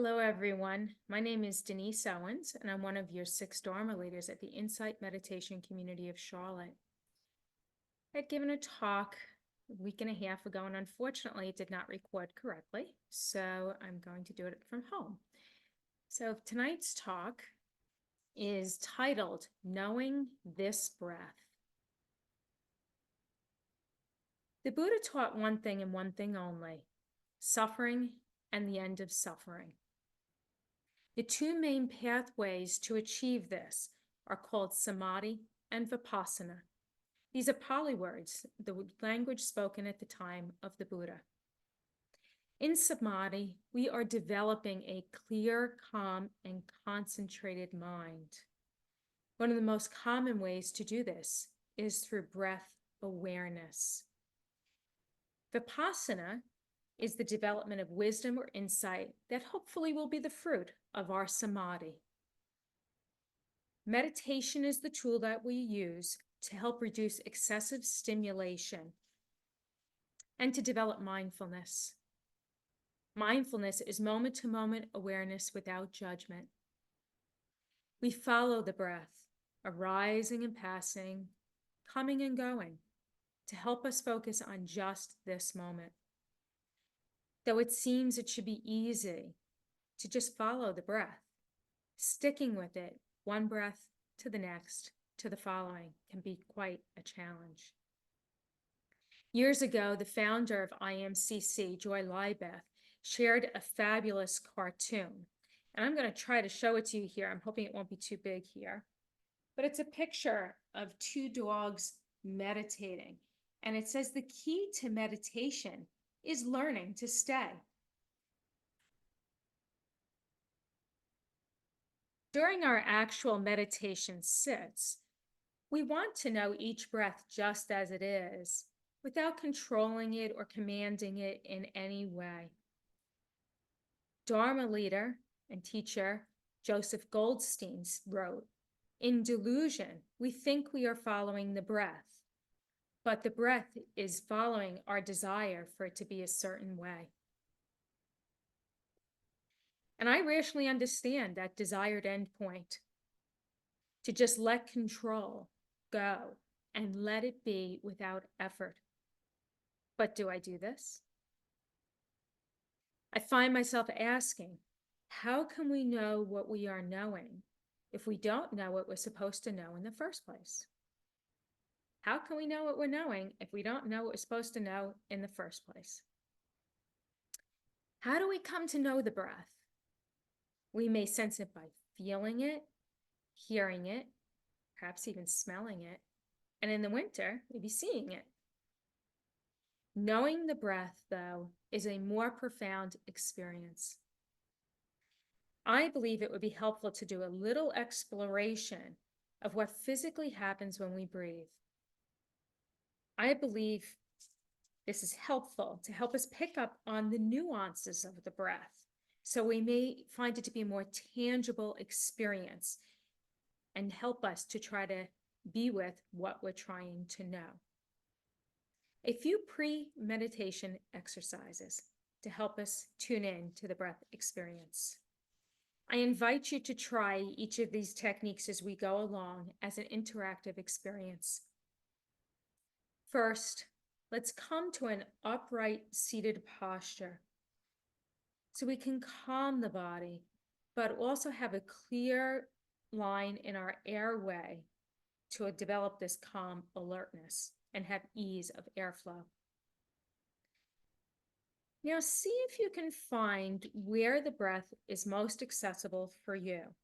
Hello, everyone. My name is Denise Owens, and I'm one of your 6 Dharma leaders at the Insight Meditation Community of Charlotte. I had given a talk a week and a half ago, and unfortunately, it did not record correctly, so I'm going to do it from home. So tonight's talk is titled, Knowing This Breath. The Buddha taught one thing and one thing only, suffering and the end of suffering. The two main pathways to achieve this are called samadhi and vipassana. These are Pali words, the language spoken at the time of the Buddha. In samadhi, we are developing a clear, calm, and concentrated mind. One of the most common ways to do this is through breath awareness. Vipassana is the development of wisdom or insight that hopefully will be the fruit of our samadhi. Meditation is the tool that we use to help reduce excessive stimulation and to develop mindfulness. Mindfulness is moment-to-moment awareness without judgment. We follow the breath, arising and passing, coming and going, to help us focus on just this moment. Though it seems it should be easy to just follow the breath, sticking with it, one breath to the next, to the following, can be quite a challenge. Years ago, the founder of IMCC, Joy Lybeth, shared a fabulous cartoon. And I'm going to try to show it to you here. I'm hoping it won't be too big here. But it's a picture of two dogs meditating. And it says the key to meditation is learning to stay. During our actual meditation sits, we want to know each breath just as it is, without controlling it or commanding it in any way. Dharma leader and teacher Joseph Goldstein wrote, "In delusion, we think we are following the breath, but the breath is following our desire for it to be a certain way." And I rationally understand that desired endpoint, to just let control go and let it be without effort. But do I do this? I find myself asking, how can we know what we are knowing if we don't know what we're supposed to know in the first place? How can we know what we're knowing if we don't know what we're supposed to know in the first place? How do we come to know the breath? We may sense it by feeling it, hearing it, perhaps even smelling it, and in the winter, maybe seeing it. Knowing the breath, though, is a more profound experience. I believe it would be helpful to do a little exploration of what physically happens when we breathe. I believe this is helpful to help us pick up on the nuances of the breath, so we may find it to be a more tangible experience and help us to try to be with what we're trying to know. A few pre-meditation exercises to help us tune in to the breath experience. I invite you to try each of these techniques as we go along as an interactive experience. First, let's come to an upright seated posture so we can calm the body, but also have a clear line in our airway to develop this calm alertness and have ease of airflow. Now, see if you can find where the breath is most accessible for you.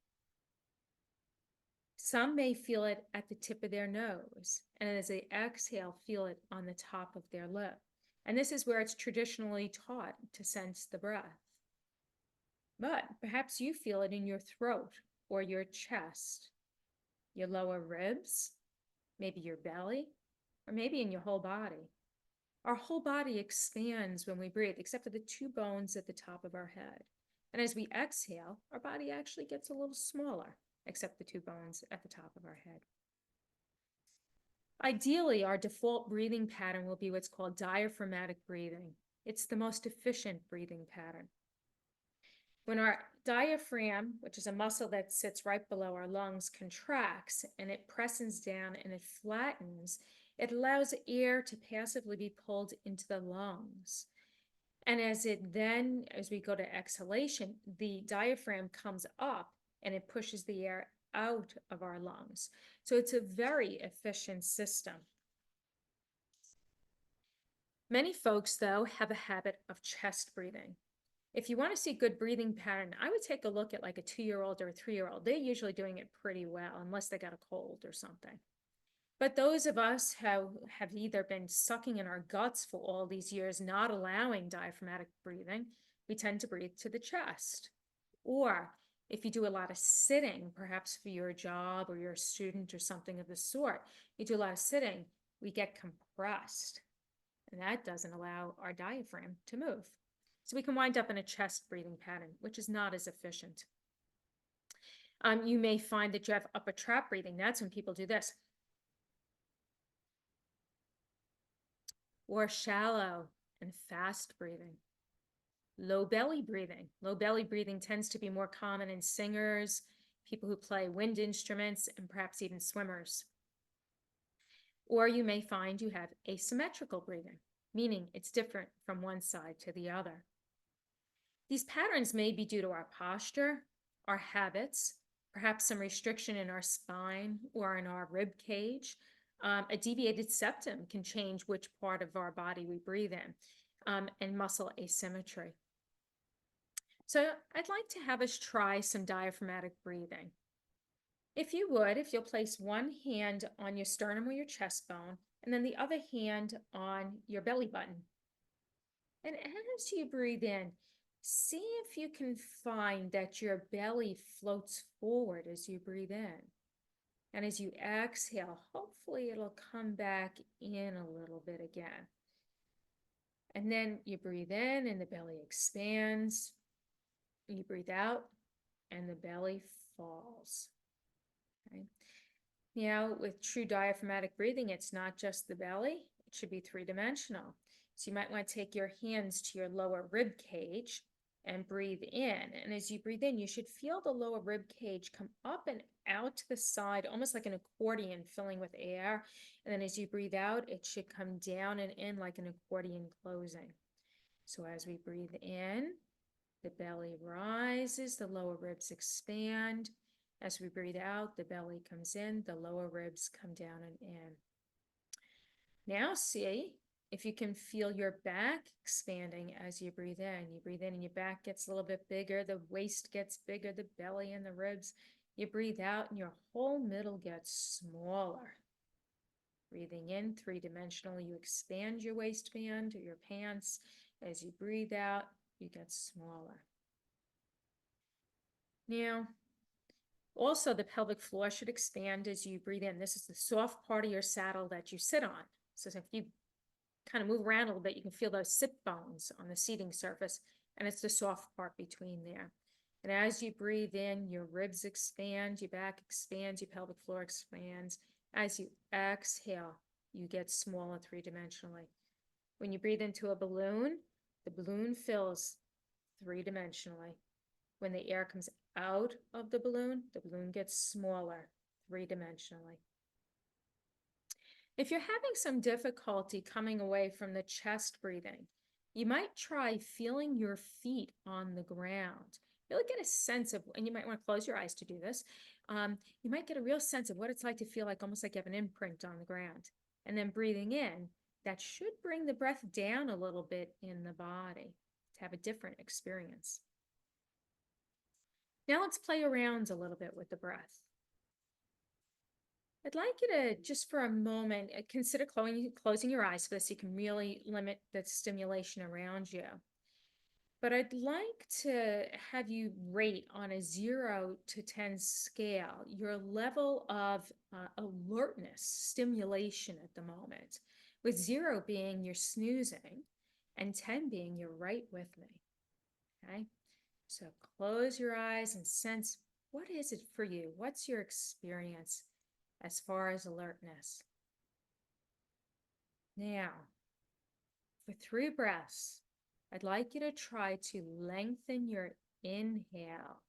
Some may feel it at the tip of their nose, and as they exhale, feel it on the top of their lip. And this is where it's traditionally taught to sense the breath. But perhaps you feel it in your throat or your chest, your lower ribs, maybe your belly, or maybe in your whole body. Our whole body expands when we breathe, except for the two bones at the top of our head. And as we exhale, our body actually gets a little smaller, except the two bones at the top of our head. Ideally, our default breathing pattern will be what's called diaphragmatic breathing. It's the most efficient breathing pattern. When our diaphragm, which is a muscle that sits right below our lungs, contracts and it presses down and it flattens, it allows air to passively be pulled into the lungs. And as we go to exhalation, the diaphragm comes up and it pushes the air out of our lungs. So it's a very efficient system. Many folks, though, have a habit of chest breathing. If you want to see a good breathing pattern, I would take a look at like a 2-year-old or a 3-year-old. They're usually doing it pretty well, unless they got a cold or something. But those of us who have either been sucking in our guts for all these years, not allowing diaphragmatic breathing, we tend to breathe to the chest. Or if you do a lot of sitting, perhaps for your job or you're a student or something of the sort, you do a lot of sitting, we get compressed. And that doesn't allow our diaphragm to move. So we can wind up in a chest breathing pattern, which is not as efficient. You may find that you have upper trap breathing. That's when people do this. Or shallow and fast breathing. Low belly breathing. Low belly breathing tends to be more common in singers, people who play wind instruments, and perhaps even swimmers. Or you may find you have asymmetrical breathing, meaning it's different from one side to the other. These patterns may be due to our posture, our habits, perhaps some restriction in our spine or in our rib cage. A deviated septum can change which part of our body we breathe in, and muscle asymmetry. So I'd like to have us try some diaphragmatic breathing. If you'll place one hand on your sternum or your chest bone, and then the other hand on your belly button. And as you breathe in, see if you can find that your belly floats forward as you breathe in. And as you exhale, hopefully it'll come back in a little bit again. And then you breathe in and the belly expands. You breathe out and the belly falls. Okay. Now, with true diaphragmatic breathing, it's not just the belly, it should be three-dimensional. So you might want to take your hands to your lower rib cage and breathe in. And as you breathe in, you should feel the lower rib cage come up and out to the side, almost like an accordion filling with air. And then as you breathe out, it should come down and in like an accordion closing. So as we breathe in, the belly rises, the lower ribs expand. As we breathe out, the belly comes in, the lower ribs come down and in. Now see if you can feel your back expanding as you breathe in. You breathe in and your back gets a little bit bigger, the waist gets bigger, the belly and the ribs. You breathe out and your whole middle gets smaller. Breathing in, three-dimensional, you expand your waistband or your pants. As you breathe out, you get smaller. Now, also, the pelvic floor should expand as you breathe in. This is the soft part of your saddle that you sit on. So if you kind of move around a little bit, you can feel those sit bones on the seating surface, and it's the soft part between there. And as you breathe in, your ribs expand, your back expands, your pelvic floor expands. As you exhale, you get smaller three-dimensionally. When you breathe into a balloon, the balloon fills three-dimensionally. When the air comes out of the balloon gets smaller three-dimensionally. If you're having some difficulty coming away from the chest breathing, you might try feeling your feet on the ground. Really get a sense of, and you might want to close your eyes to do this, you might get a real sense of what it's like to feel like almost like you have an imprint on the ground. And then breathing in, that should bring the breath down a little bit in the body to have a different experience. Now let's play around a little bit with the breath. I'd like you to, just for a moment, consider closing your eyes for this so you can really limit the stimulation around you. But I'd like to have you rate on a 0 to 10 scale your level of alertness, stimulation at the moment, with 0 being you're snoozing and 10 being you're right with me. Okay? So close your eyes and sense, what is it for you? What's your experience as far as alertness? Now, for 3 breaths, I'd like you to try to lengthen your inhale.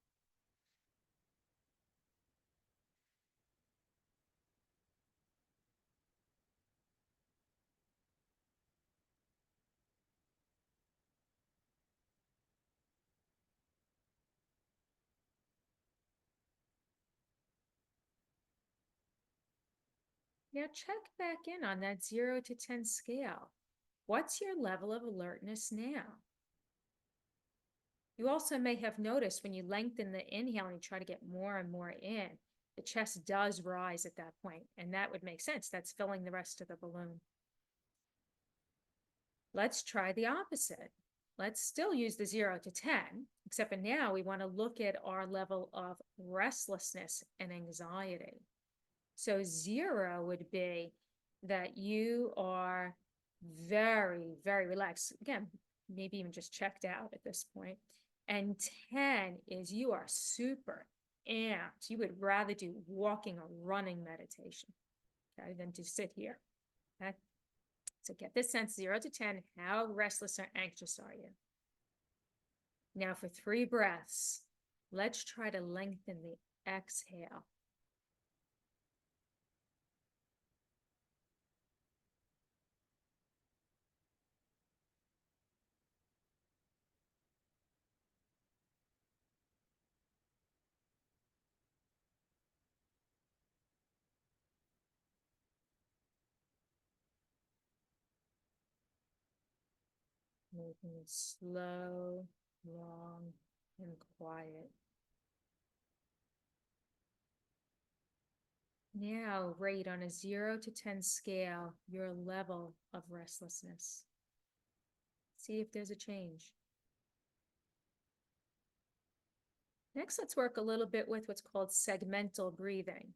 Now check back in on that 0 to 10 scale. What's your level of alertness now? You also may have noticed when you lengthen the inhale and you try to get more and more in, the chest does rise at that point, and that would make sense. That's filling the rest of the balloon. Let's try the opposite. Let's still use the 0 to 10, except for now we want to look at our level of restlessness and anxiety. So 0 would be that you are very, very relaxed. Again, maybe even just checked out at this point. And 10 is you are super amped. You would rather do walking or running meditation, okay, than to sit here. Okay? So get this sense, 0 to 10, how restless or anxious are you? Now for 3 breaths, let's try to lengthen the exhale. Making it slow, long, and quiet. Now rate on a 0 to 10 scale your level of restlessness. See if there's a change. Next, let's work a little bit with what's called segmental breathing.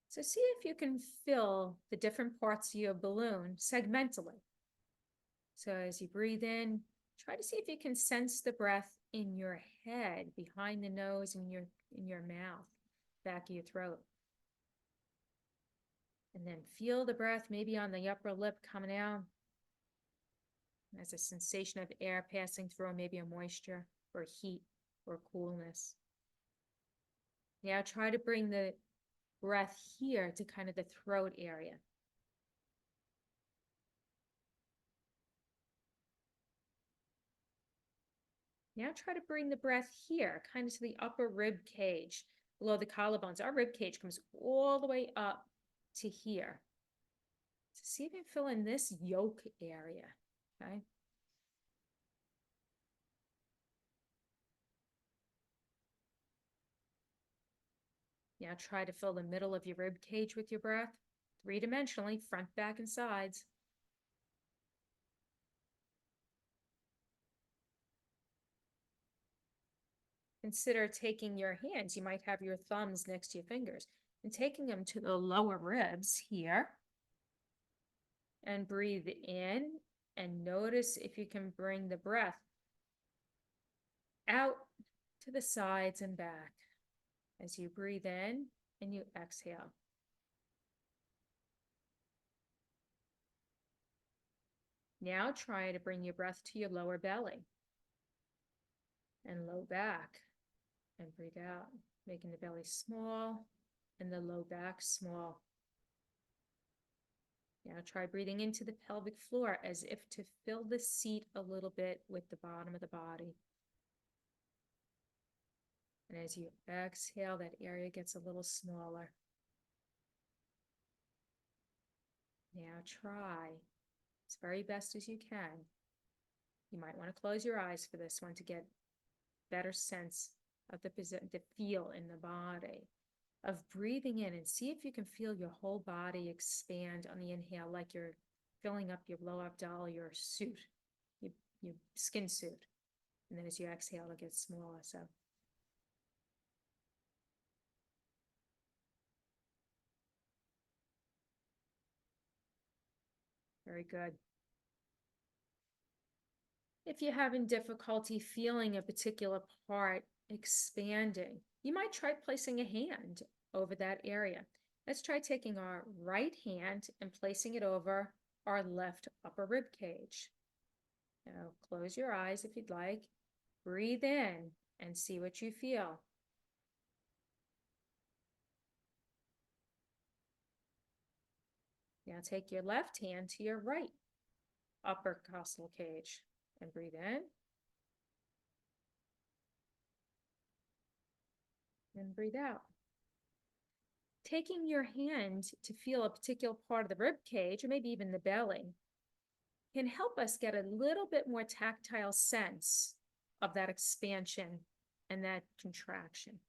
So see if you can fill the different parts of your balloon segmentally. So as you breathe in, try to see if you can sense the breath in your head, behind the nose, and in your mouth, back of your throat. And then feel the breath maybe on the upper lip coming out. As a sensation of air passing through, maybe a moisture or heat or coolness. Now try to bring the breath here to kind of the throat area. Now try to bring the breath here, kind of to the upper rib cage, below the collarbones. Our rib cage comes all the way up to here. So see if you can fill in this yoke area, okay? Now try to fill the middle of your rib cage with your breath, three-dimensionally, front, back, and sides. Consider taking your hands, you might have your thumbs next to your fingers, and taking them to the lower ribs here. And breathe in and notice if you can bring the breath out to the sides and back as you breathe in and you exhale. Now try to bring your breath to your lower belly and low back and breathe out, making the belly small and the low back small. Now try breathing into the pelvic floor as if to fill the seat a little bit with the bottom of the body. And as you exhale, that area gets a little smaller. Now try as very best as you can. You might want to close your eyes for this one to get better sense of the feel in the body, of breathing in, and see if you can feel your whole body expand on the inhale, like you're filling up your blow-up doll, your suit, your skin suit. And then as you exhale, it gets smaller. So very good. If you're having difficulty feeling a particular part expanding, you might try placing a hand over that area. Let's try taking our right hand and placing it over our left upper rib cage. Now close your eyes if you'd like, Breathe in and see what you feel. Now take your left hand to your right upper costal cage and breathe in and breathe out. Taking your hand to feel a particular part of the rib cage, or maybe even the belly, can help us get a little bit more tactile sense of that expansion and that contraction.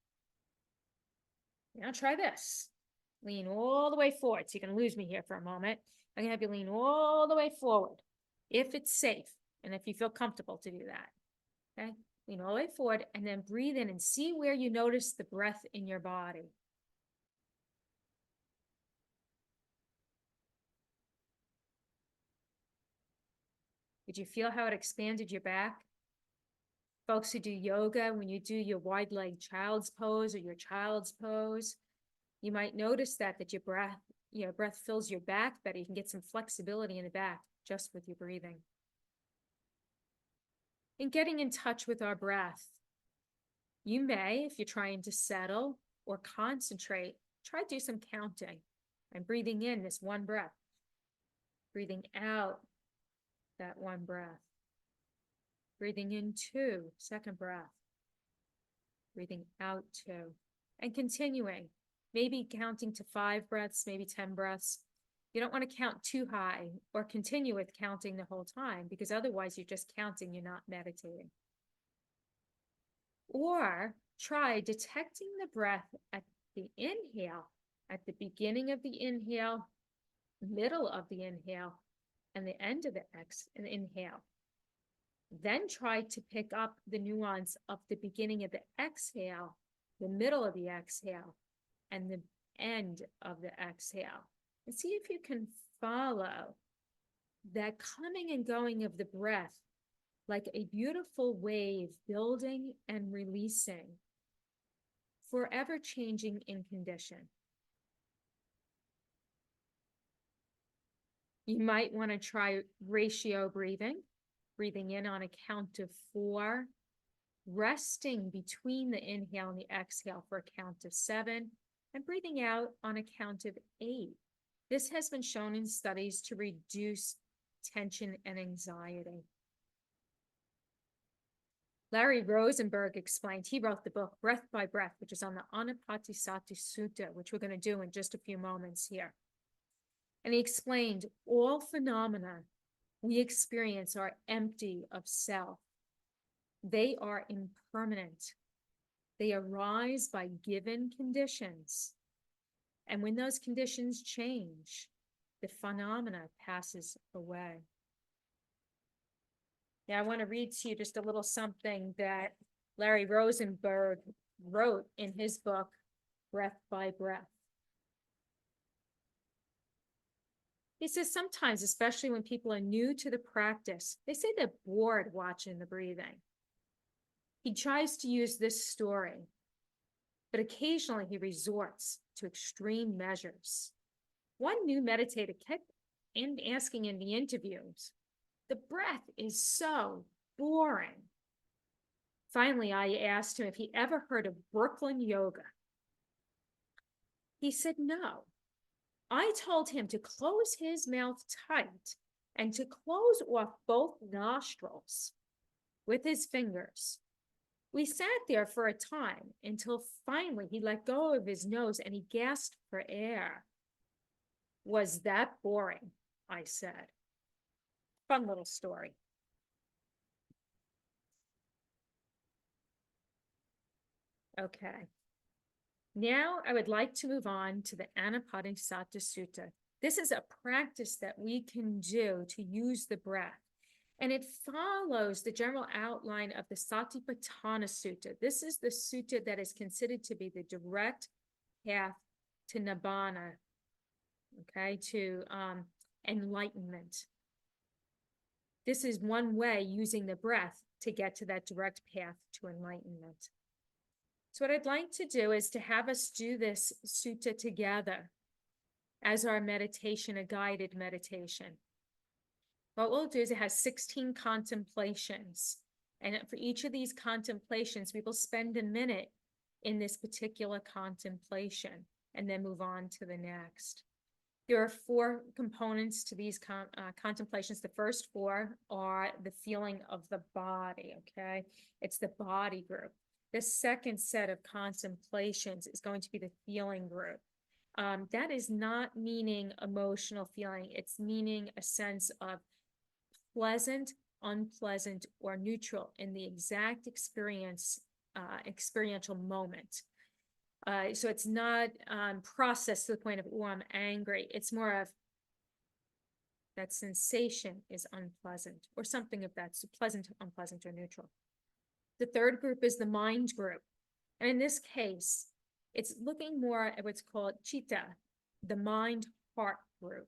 Now try this. Lean all the way forward. So you're going to lose me here for a moment. I'm going to have you lean all the way forward if it's safe and if you feel comfortable to do that. Okay? Lean all the way forward and then breathe in and see where you notice the breath in your body. Did you feel how it expanded your back? Folks who do yoga, when you do your wide leg child's pose or your child's pose, you might notice that your breath fills your back better. You can get some flexibility in the back just with your breathing. And getting in touch with our breath. You may, if you're trying to settle or concentrate, try to do some counting. I'm breathing in this one breath, breathing out that one breath, breathing in two, second breath, breathing out two, and continuing, maybe counting to 5 breaths, maybe 10 breaths. You don't want to count too high or continue with counting the whole time, because otherwise you're just counting, you're not meditating. Or try detecting the breath at the inhale, at the beginning of the inhale, middle of the inhale, and the end of the inhale. Then try to pick up the nuance of the beginning of the exhale, the middle of the exhale, and the end of the exhale. And see if you can follow that coming and going of the breath like a beautiful wave building and releasing, forever changing in condition. You might want to try ratio breathing, breathing in on a count of 4, resting between the inhale and the exhale for a count of 7, and breathing out on a count of 8. This has been shown in studies to reduce tension and anxiety. Larry Rosenberg explained, he wrote the book Breath by Breath, which is on the Anapatisati Sutta, which we're going to do in just a few moments here. And he explained all phenomena we experience are empty of self. They are impermanent. They arise by given conditions. And when those conditions change, the phenomena passes away. Now, I want to read to you just a little something that Larry Rosenberg wrote in his book, Breath by Breath. He says sometimes, especially when people are new to the practice, they say they're bored watching the breathing. He tries to use this story, but occasionally he resorts to extreme measures. One new meditator kept asking in the interviews, the breath is so boring. Finally, I asked him if he ever heard of Brooklyn yoga. He said no. I told him to close his mouth tight and to close off both nostrils with his fingers. We sat there for a time until finally he let go of his nose and he gasped for air. Was that boring? I said. Fun little story. Okay. Now I would like to move on to the Anapatisati Sutta. This is a practice that we can do to use the breath. And it follows the general outline of the Satipatthana Sutta. This is the sutta that is considered to be the direct path to nibbana, okay, to enlightenment. This is one way using the breath to get to that direct path to enlightenment. So what I'd like to do is to have us do this sutta together as our meditation, a guided meditation. What we'll do is it has 16 contemplations. And for each of these contemplations, we will spend a minute in this particular contemplation and then move on to the next. There are four components to these contemplations. The first four are the feeling of the body, okay? It's the body group. The second set of contemplations is going to be the feeling group. That is not meaning emotional feeling. It's meaning a sense of pleasant, unpleasant, or neutral in the exact experiential moment. So it's not processed to the point of, oh, I'm angry. It's more of that sensation is unpleasant or something of that, so pleasant, unpleasant, or neutral. The third group is the mind group. And in this case, it's looking more at what's called chitta, the mind-heart group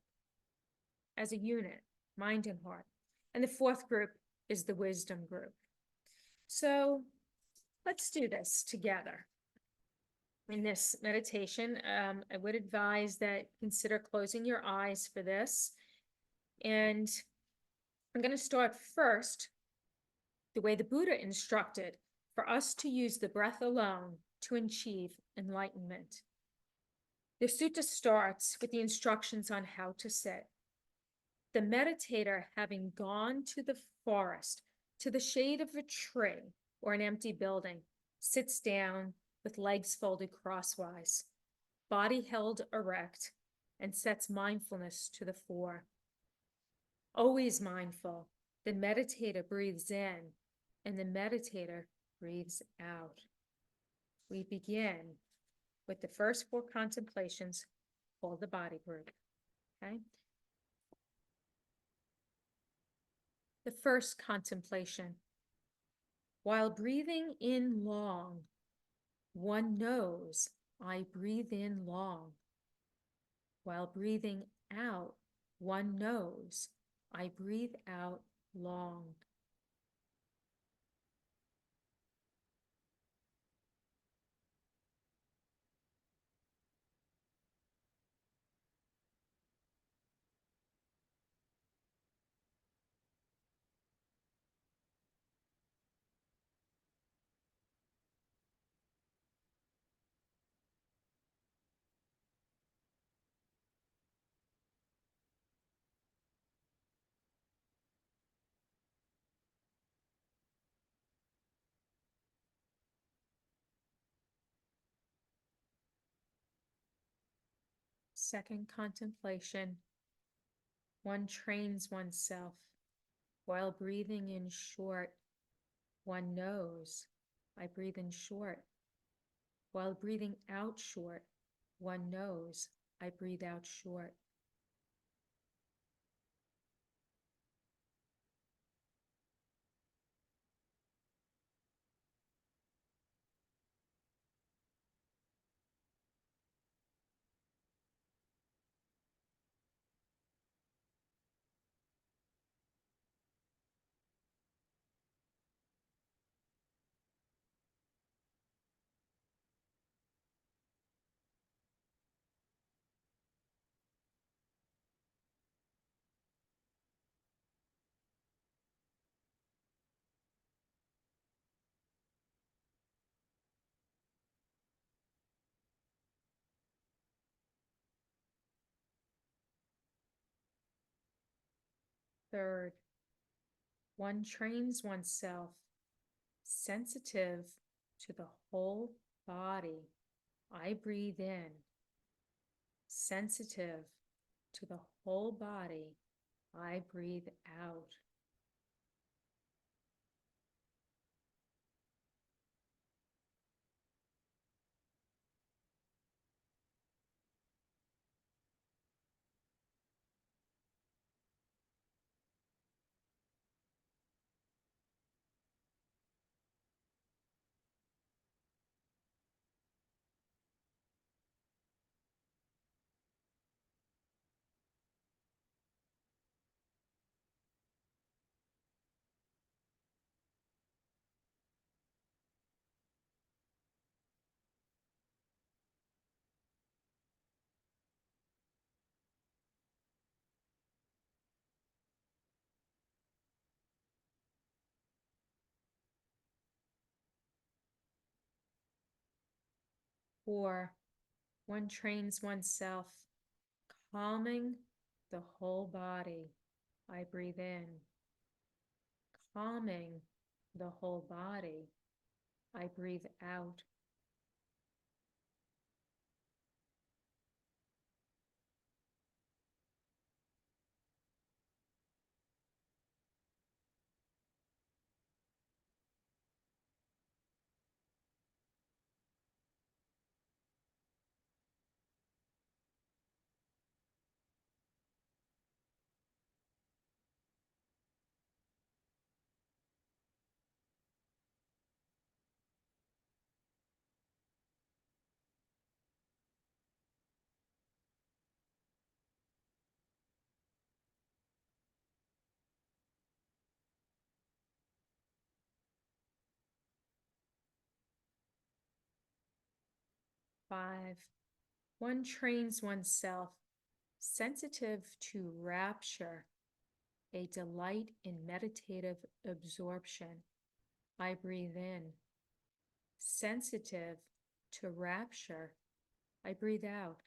as a unit, mind and heart. And the fourth group is the wisdom group. So let's do this together. In this meditation, I would advise that consider closing your eyes for this. And I'm going to start first the way the Buddha instructed for us to use the breath alone to achieve enlightenment. The sutta starts with the instructions on how to sit. The meditator, having gone to the forest, to the shade of a tree or an empty building, sits down with legs folded crosswise, body held erect, and sets mindfulness to the fore. Always mindful, the meditator breathes in and the meditator breathes out. We begin with the first four contemplations called the body group, okay? The first contemplation. While breathing in long, one knows I breathe in long. While breathing out, one knows I breathe out long. Second contemplation. One trains oneself. While breathing in short, one knows I breathe in short. While breathing out short, one knows I breathe out short. Third, one trains oneself sensitive to the whole body. I breathe in, sensitive to the whole body. I breathe out. 4. One trains oneself, calming the whole body. I breathe in. Calming the whole body. I breathe out. 5. One trains oneself, sensitive to rapture, a delight in meditative absorption. I breathe in. Sensitive to rapture. I breathe out.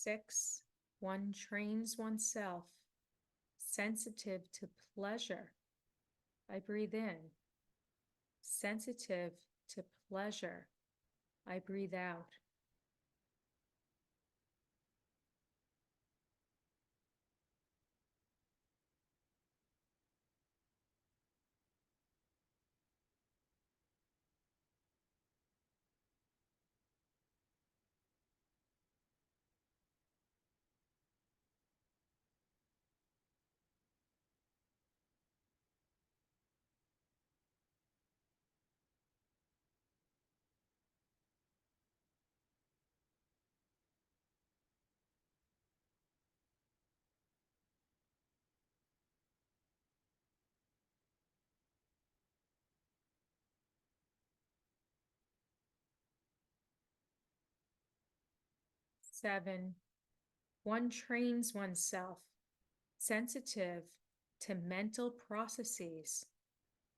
6. One trains oneself, sensitive to pleasure. I breathe in. Sensitive to pleasure. I breathe out. 7. One trains oneself, sensitive to mental processes,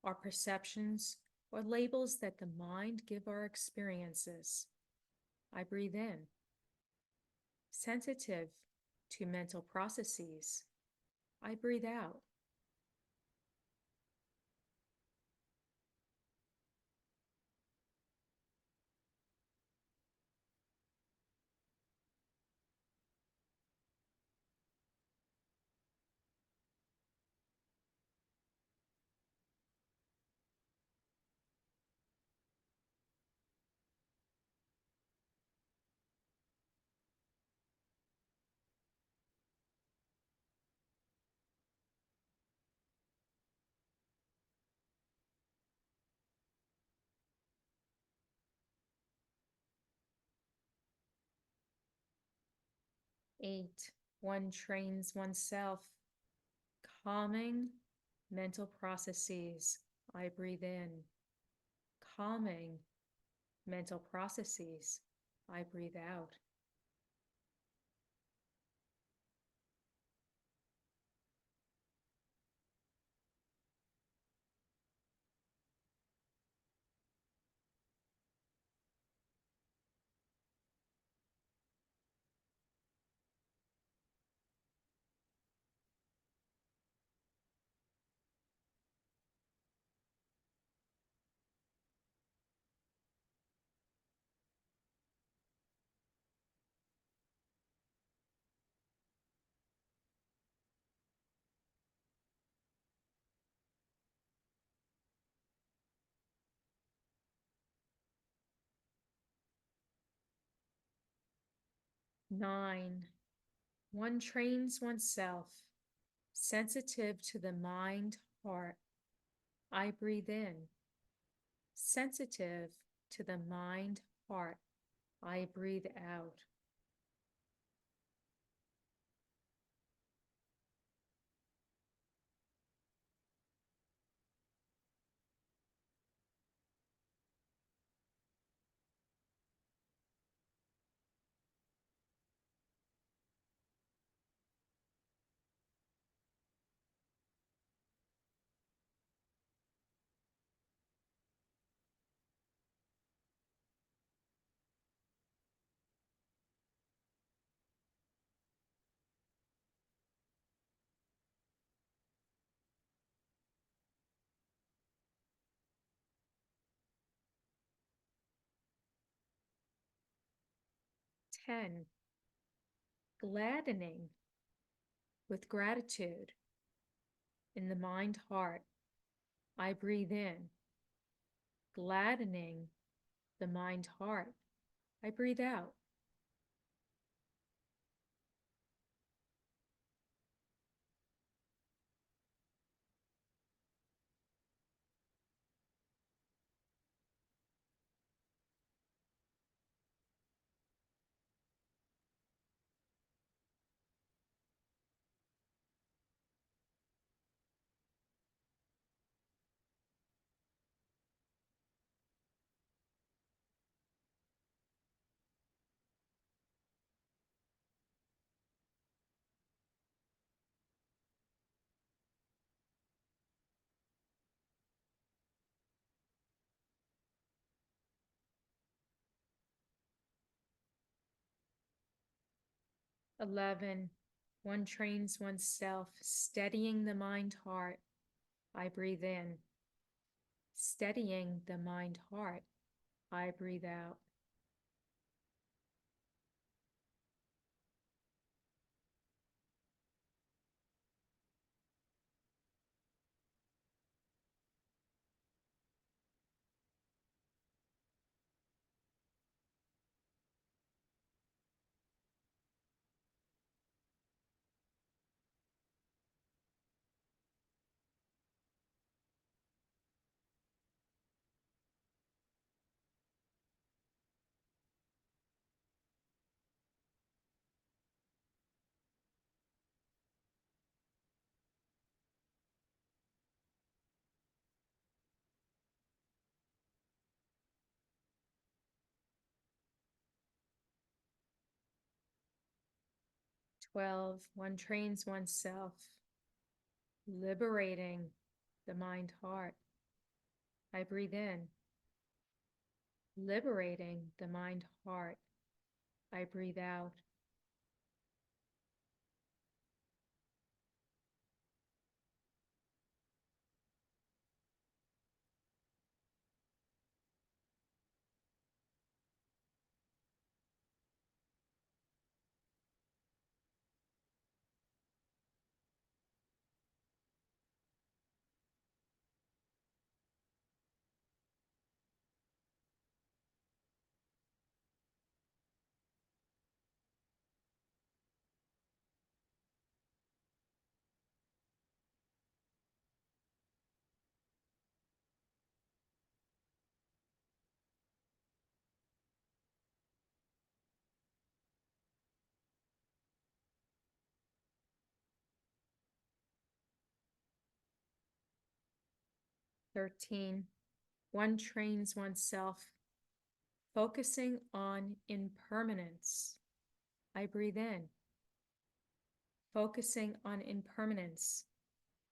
our perceptions, or labels that the mind give our experiences. I breathe in. Sensitive to mental processes. I breathe out. 8. One trains oneself, calming mental processes. I breathe in. Calming mental processes. I breathe out. 9. One trains oneself, sensitive to the mind, heart. I breathe in. Sensitive to the mind, heart. I breathe out. 10. Gladdening with gratitude in the mind, heart. I breathe in. Gladdening the mind, heart. I breathe out. 11. One trains oneself, steadying the mind, heart. I breathe in. Steadying the mind, heart. I breathe out. 12. One trains oneself, liberating the mind, heart. I breathe in. Liberating the mind, heart. I breathe out. 13. One trains oneself, focusing on impermanence. I breathe in. Focusing on impermanence.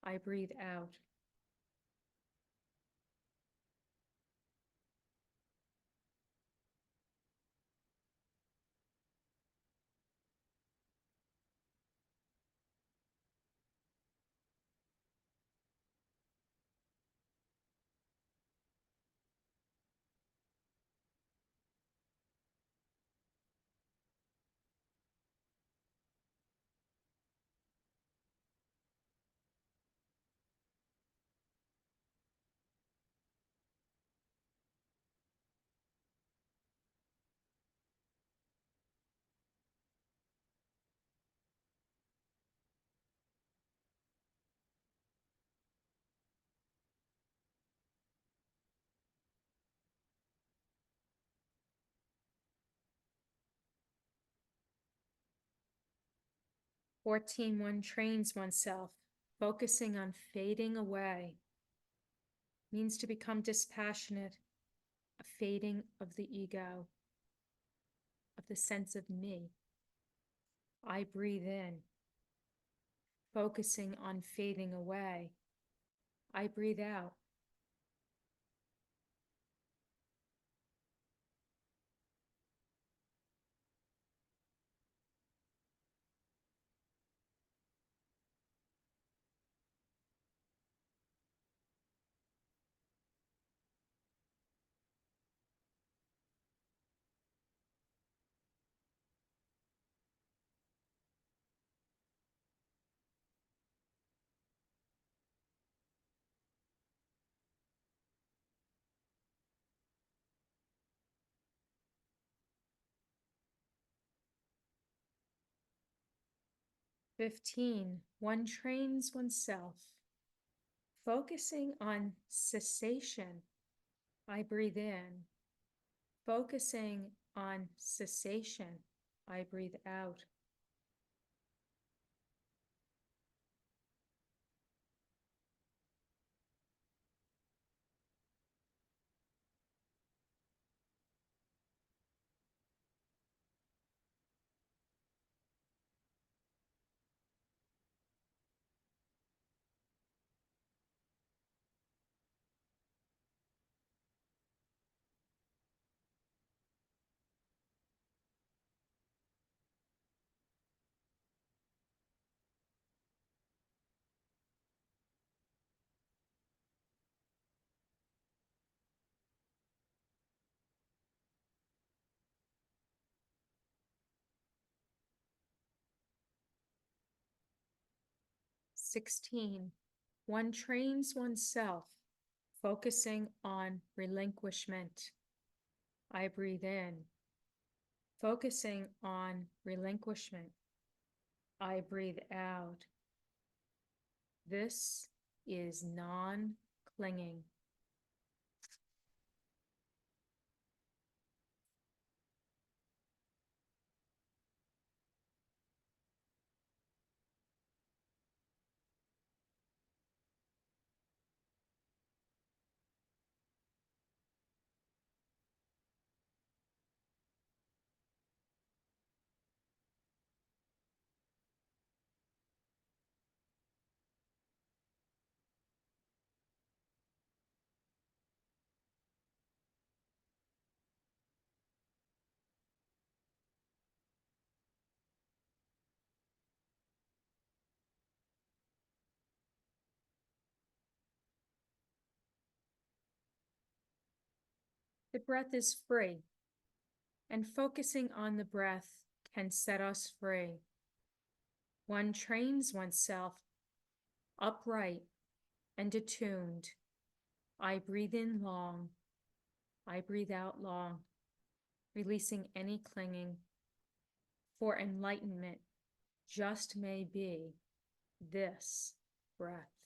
I breathe out. 14, one trains oneself, focusing on fading away. Means to become dispassionate, a fading of the ego, of the sense of me. I breathe in, focusing on fading away. I breathe out. Fifteen, one trains oneself, focusing on cessation. I breathe in, focusing on cessation. I breathe out. Sixteen, one trains oneself, focusing on relinquishment. I breathe in, focusing on relinquishment. I breathe out. This is non-clinging. The breath is free, and focusing on the breath can set us free. One trains oneself upright and attuned. I breathe in long. I breathe out long, releasing any clinging. For enlightenment just may be this breath.